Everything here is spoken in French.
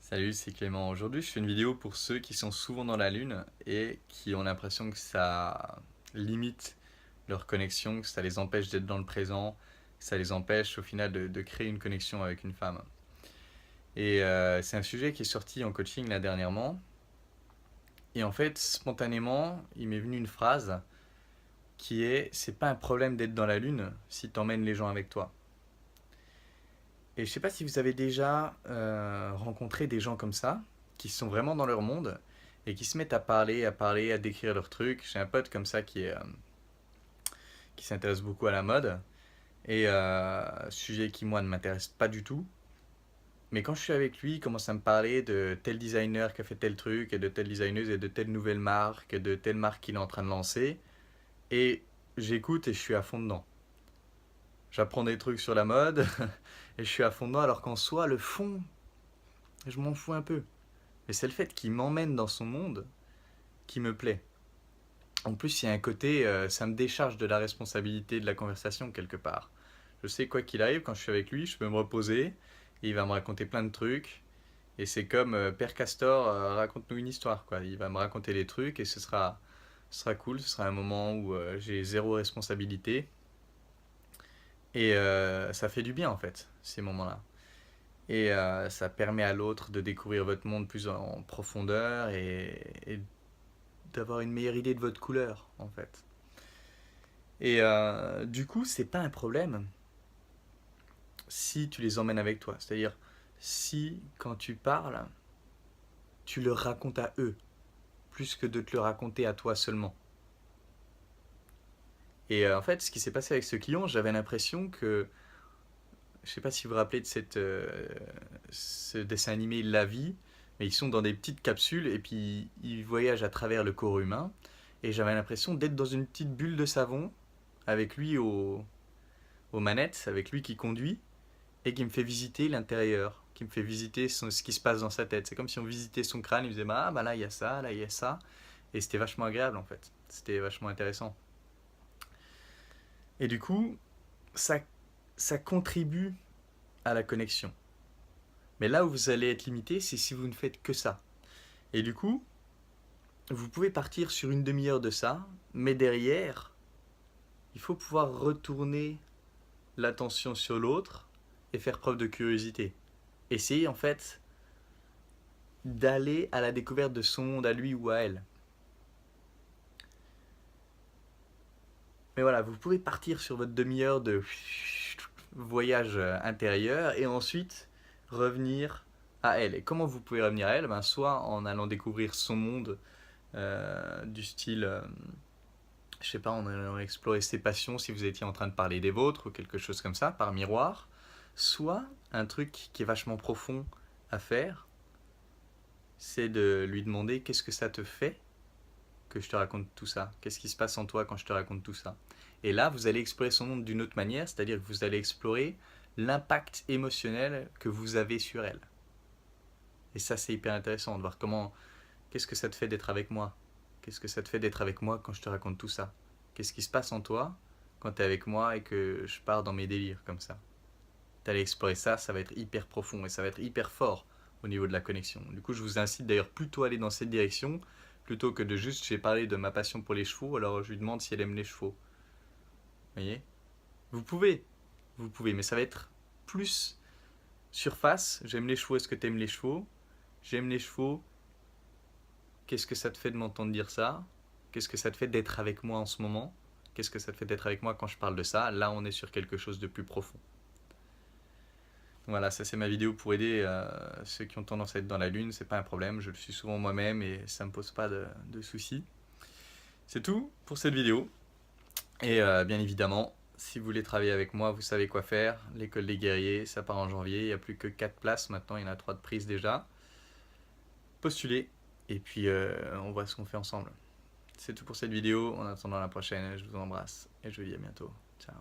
Salut, c'est Clément. Aujourd'hui, je fais une vidéo pour ceux qui sont souvent dans la Lune et qui ont l'impression que ça limite leur connexion, que ça les empêche d'être dans le présent, que ça les empêche au final de créer une connexion avec une femme. Et c'est un sujet qui est sorti en coaching là dernièrement. Et en fait, spontanément, il m'est venu une phrase qui est: c'est pas un problème d'être dans la Lune si t'emmènes les gens avec toi. Et je sais pas si vous avez déjà rencontré des gens comme ça, qui sont vraiment dans leur monde et qui se mettent à parler, à décrire leurs trucs. J'ai un pote comme ça qui s'intéresse beaucoup à la mode et sujet qui moi ne m'intéresse pas du tout. Mais quand je suis avec lui, il commence à me parler de tel designer qui a fait tel truc et de telle designeuse et de telle nouvelle marque, et de telle marque qu'il est en train de lancer. Et j'écoute et je suis à fond dedans. J'apprends des trucs sur la mode et je suis à fond dedans alors qu'en soi, le fond, je m'en fous un peu. Mais c'est le fait qu'il m'emmène dans son monde qui me plaît. En plus, il y a un côté, ça me décharge de la responsabilité de la conversation quelque part. Je sais quoi qu'il arrive, quand je suis avec lui, je peux me reposer, et il va me raconter plein de trucs. Et c'est comme Père Castor, raconte-nous une histoire, quoi. Il va me raconter des trucs et ce sera cool, ce sera un moment où j'ai zéro responsabilité. Et ça fait du bien en fait, ces moments-là. Et ça permet à l'autre de découvrir votre monde plus en profondeur et d'avoir une meilleure idée de votre couleur, en fait. Et du coup, c'est pas un problème si tu les emmènes avec toi. C'est-à-dire, si quand tu parles, tu leur racontes à eux, plus que de te le raconter à toi seulement. Et en fait, ce qui s'est passé avec ce client, j'avais l'impression que, je sais pas si vous vous rappelez de ce dessin animé La Vie, mais ils sont dans des petites capsules et puis ils voyagent à travers le corps humain. Et j'avais l'impression d'être dans une petite bulle de savon avec lui aux manettes, avec lui qui conduit et qui me fait visiter l'intérieur, qui me fait visiter ce qui se passe dans sa tête. C'est comme si on visitait son crâne, il me disait ah bah là il y a ça, là il y a ça. Et c'était vachement agréable en fait. C'était vachement intéressant. Et du coup, ça, ça contribue à la connexion. Mais là où vous allez être limité, c'est si vous ne faites que ça. Et du coup, vous pouvez partir sur une demi-heure de ça, mais derrière, il faut pouvoir retourner l'attention sur l'autre et faire preuve de curiosité. Essayez en fait d'aller à la découverte de son monde à lui ou à elle. Mais voilà, vous pouvez partir sur votre demi-heure de voyage intérieur et ensuite revenir à elle. Et comment vous pouvez revenir à elle? Soit en allant découvrir son monde du style, je sais pas, en allant explorer ses passions si vous étiez en train de parler des vôtres ou quelque chose comme ça, par miroir. Soit un truc qui est vachement profond à faire, c'est de lui demander qu'est-ce que ça te fait que je te raconte tout ça. Qu'est-ce qui se passe en toi quand je te raconte tout ça? Et là, vous allez explorer son monde d'une autre manière, c'est-à-dire que vous allez explorer l'impact émotionnel que vous avez sur elle. Et ça, c'est hyper intéressant de voir qu'est-ce que ça te fait d'être avec moi? Qu'est-ce que ça te fait d'être avec moi quand je te raconte tout ça? Qu'est-ce qui se passe en toi quand tu es avec moi et que je pars dans mes délires comme ça? T'allais explorer ça, ça va être hyper profond et ça va être hyper fort au niveau de la connexion. Du coup, je vous incite d'ailleurs plutôt à aller dans cette direction plutôt que de juste, j'ai parlé de ma passion pour les chevaux, alors je lui demande si elle aime les chevaux. Vous voyez? Vous pouvez, vous pouvez, mais ça va être plus surface. J'aime les chevaux, est-ce que tu aimes les chevaux? J'aime les chevaux, qu'est-ce que ça te fait de m'entendre dire ça? Qu'est-ce que ça te fait d'être avec moi en ce moment? Qu'est-ce que ça te fait d'être avec moi quand je parle de ça? Là, on est sur quelque chose de plus profond. Voilà, ça c'est ma vidéo pour aider ceux qui ont tendance à être dans la lune, c'est pas un problème, je le suis souvent moi-même et ça me pose pas de soucis. C'est tout pour cette vidéo. Et bien évidemment, si vous voulez travailler avec moi, vous savez quoi faire. L'école des guerriers, ça part en janvier, il n'y a plus que 4 places maintenant, il y en a 3 de prises déjà. Postulez et puis on voit ce qu'on fait ensemble. C'est tout pour cette vidéo, en attendant la prochaine, je vous embrasse et je vous dis à bientôt. Ciao.